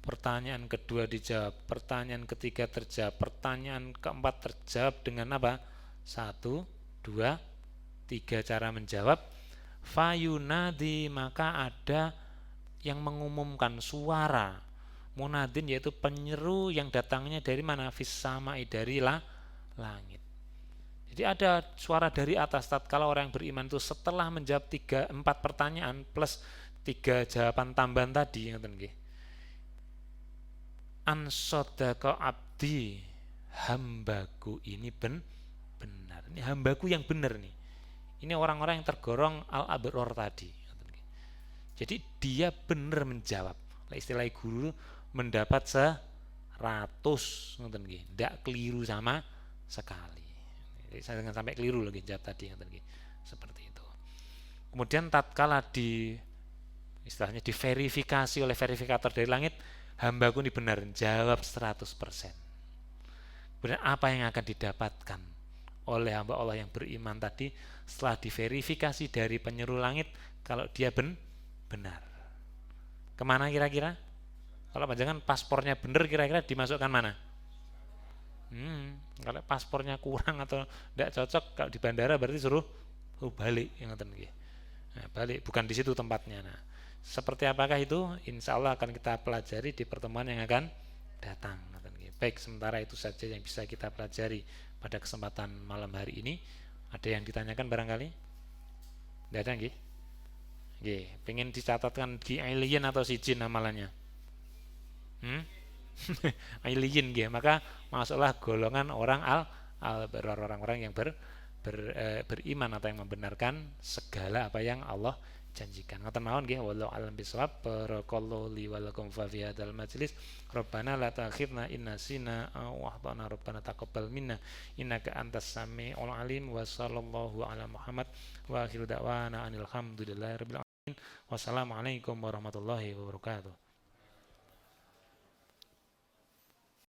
pertanyaan kedua dijawab, pertanyaan ketiga terjawab, pertanyaan keempat terjawab dengan apa? 1, 2, 3 cara menjawab. Fayunadi, maka ada yang mengumumkan suara munadin, yaitu penyeru yang datangnya dari mana? Fis samai, dari langit. Jadi ada suara dari atas tatkala orang yang beriman itu setelah menjawab 4 pertanyaan plus 3 jawaban tambahan tadi, ngoten nggih. An sadaqa abdi, hambaku ini benar. Ini hambaku yang benar nih. Ini orang-orang yang tergolong al-abror tadi, ngoten nggih. Jadi dia benar menjawab. Istilah guru mendapat 100, ngoten nggih. Ndak keliru sama sekali. Saya jangan sampai keliru lagi jawab tadi, ngoten nggih. Seperti itu. Kemudian tatkala istilahnya diverifikasi oleh verifikator dari langit, hambaku ini benar, jawab 100%. Kemudian apa yang akan didapatkan oleh hamba Allah yang beriman tadi setelah diverifikasi dari penyeru langit kalau dia benar? Kemana kira-kira? Kalau panjangan paspornya benar, kira-kira dimasukkan mana? Kalau paspornya kurang atau tidak cocok, kalau di bandara berarti suruh balik, ngoten nggih. Nah, balik, bukan di situ tempatnya. Nah, seperti apakah itu? Insya Allah akan kita pelajari di pertemuan yang akan datang. Baik, sementara itu saja yang bisa kita pelajari pada kesempatan malam hari ini. Ada yang ditanyakan barangkali? Tidak ada nggih? Nggih, pengen dicatatkan di alien atau si jin amalannya? Alien nggih, maka masuklah golongan orang orang-orang yang beriman atau yang membenarkan segala apa yang Allah janjikan. Ngoten mawon nggih, wallahu alam bisawab. Barakallahu li wa lakum fi hadzal majlis. Rabbana la ta'khidna in nasina aw akhtana. Rabbana taqabbal minna innaka antas samiul alim. Wa sallallahu ala Muhammad wa akhiru da'wana anil hamdulillahi rabbil alamin. Wassalamualaikum warahmatullahi wabarakatuh.